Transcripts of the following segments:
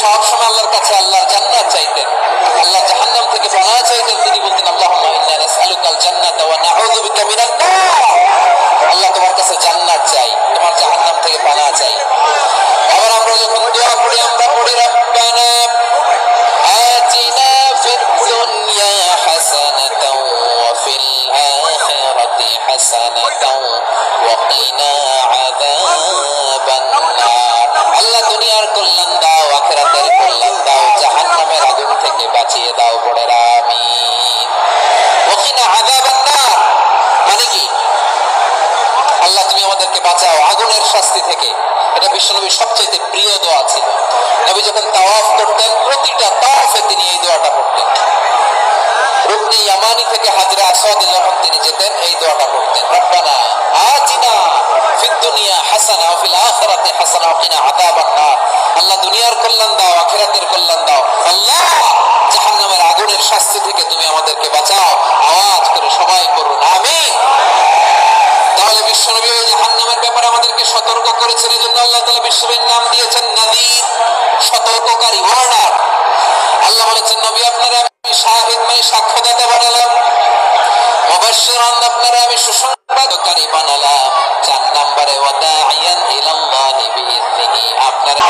সব সময় আল্লাহর কাছে আল্লাহর জান্নাত চাইতেন, আল্লাহ জাহান্নাম থেকে পানাহ চাইতেন। তিনি বলতেন আল্লাহুম্মা ইন্না নাসআলুকাল জান্নাতা ওয়া নাউযু বিকা মিনান নার। আল্লাহ তোমার কাছে জান্নাত চাই, তোমার জাহান্নাম থেকে পানাহ চাই। আবার আমরা যখন দোয়া পড়ি আমরা পড়ি রব্বানা আতিনা ফিদ দুনিয়া হাসানাতাও ওয়া ফিল আখিরাতি হাসানাতাও ওয়া কিনা আযাবান নার। আল্লাহ দুনিয়ার কল্যাণ দাও, আখিরাতের কল্যাণ দাও, জাহান্নামের আগুন থেকে বাঁচিয়ে দাও। পড়ে আমিন। ওয়া কিনা আযাবান নার মানে কি? আল্লাহ তুমি আমাদেরকে বাঁচাও আগুনের শাস্তি থেকে। এটা বিশ্বনবীর সবচেয়ে প্রিয় দোয়া ছিল। নবী যখন তাওয়াফ করতেন প্রতিটা তাওয়াফে তিনি এই দোয়াটা পড়তেন। রুকনে ইয়ামানি থেকে হাজরা আসওয়াদে যখন তিনি যেতেন এই দোয়াটা পড়তেন, রব্বানা আতিনা ফিদ দুনিয়া হাসানা ওয়া ফিল আখিরাতি হাসানা ওয়া কিনা আযাবান নার। আল্লাহ দুনিয়ার কল্যাণ দাও, আখিরাতের কল্যাণ দাও। আল্লাহ জাহান্নামের আগুনের শাস্তি থেকে তুমি আমাদেরকে বাঁচাও। আওয়াজ করে সবাই করুন আমিন। তাহলে বিশ্বনবী ওই জাহান্নামের ব্যাপারে আমাদেরকে সতর্ক করেছেন। এজন্য আল্লাহ তাআলা বিশ্বনবীর নাম দিয়েছেন নাযীর, সতর্ককারী, ওয়ার্নার। আল্লাহ বলেছেন নবী আপনারা আমি শাহিদ মানে সাক্ষ্যদাতা বানালাম, মুবাশশিরান আপনারা আমি সুসংবাদকারী বানালাম। 4 নম্বরে ওয়া দাঈয়ান ইলাল্লাহি বিইذনিহি আপনারা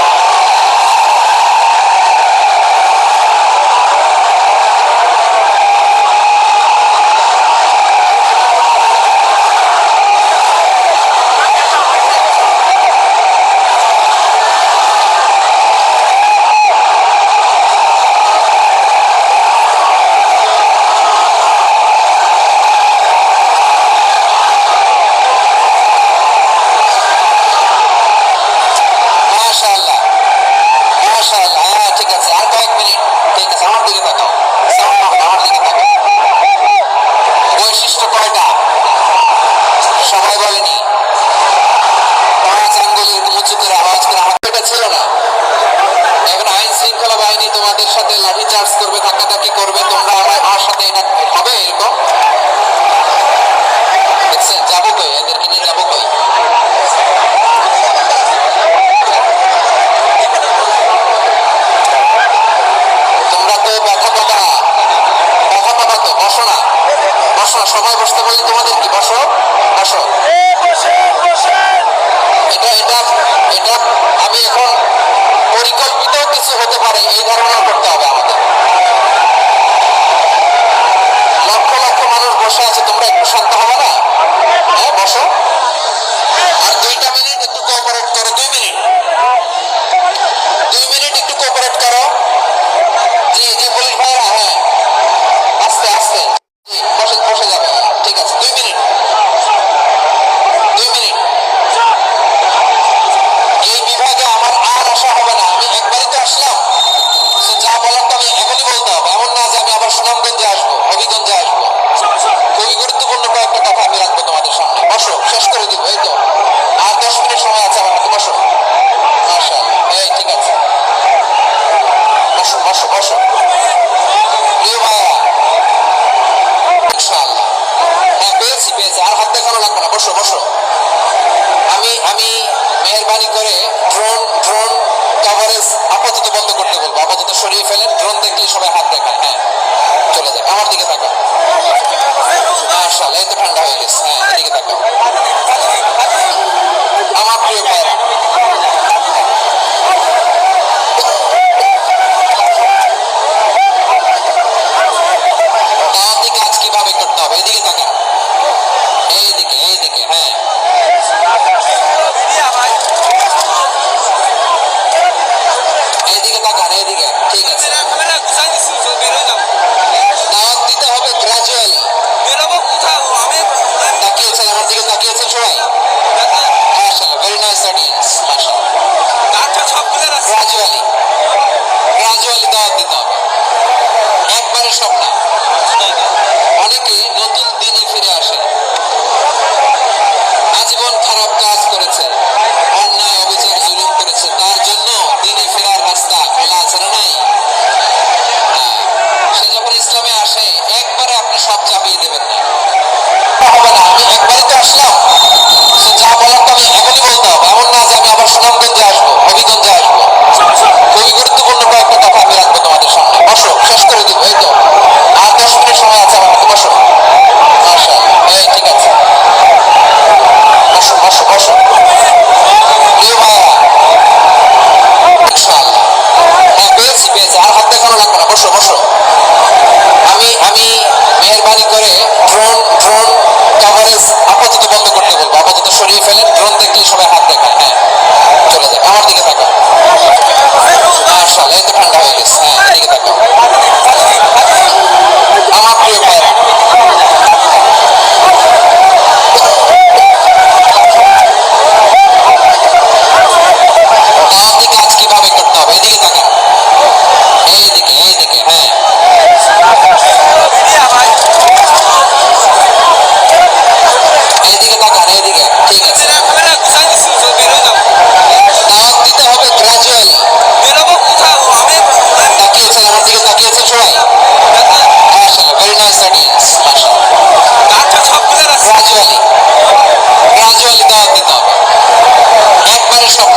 সবাই বসতে বললে তোমাদের কি বসো বসো। এটা আমি এখন পরিকল্পিত কিছু হতে পারে এই ধারণা করতে হবে আমাদের। লক্ষ লক্ষ মানুষ বসে আছে, তোমরা একটু শান্ত হবে না? হ্যাঁ বসো। আর 2টা মিনিট একটু কোঅপারেট করো। 2 মিনিট একটু কোঅপারেট করো। জি জি পুলিশ ভাইরা, হ্যাঁ আস্তে আস্তে বসে যাবে। ঠিক আছে 2 মিনিট। এই বিভাগে আমার আর আসা হবে না। আমি একবারই তো আসলাম, যা বলার তো আমি এখনই বলতে হবে। এমন না যে আমি আবার সুনামগঞ্জে আসবো, হবিগঞ্জে আসবো। খুবই গুরুত্বপূর্ণ কয়েকটা কথা আমি রাখবো তোমাদের সামনে। বসো, শেষ করে দিব। এই তো আর 10 মিনিট সময় আছে আমার হাতে। বসো। মাশাআল্লাহ, এই ঠিক আছে। বসো বসো বসো প্রিয় ভাইয়া, ইনশাআল্লাহ। হ্যাঁ পেয়েছি। আর হাত দেখানো লাগবে না। বসো বসো। আমি মেহেরবানি করে ড্রোন কভারেজ আপাতত বন্ধ করতে বলবো। আপাতত সরিয়ে ফেলেন। ড্রোন দেখলে সবাই হাত দেখায়। হ্যাঁ চলে যায়। আমার দিকে তাকাও। মাশাআল্লাহ, এই তো ঠান্ডা হয়ে গেছে। হ্যাঁ এদিকে তাকাও। আমার প্রিয় ভাইরা, দাওয়াতি কাজ কিভাবে করতে হবে এদিকে তাকাও। এইদিকে হ্যাঁ এইদিকে তাকান। এইদিকে ঠিক আছে। দাওয়াত দিতে হবে গ্রাজুয়ালি। তাকিয়েছেন আমার দিকে, তাকিয়েছেন শব্দ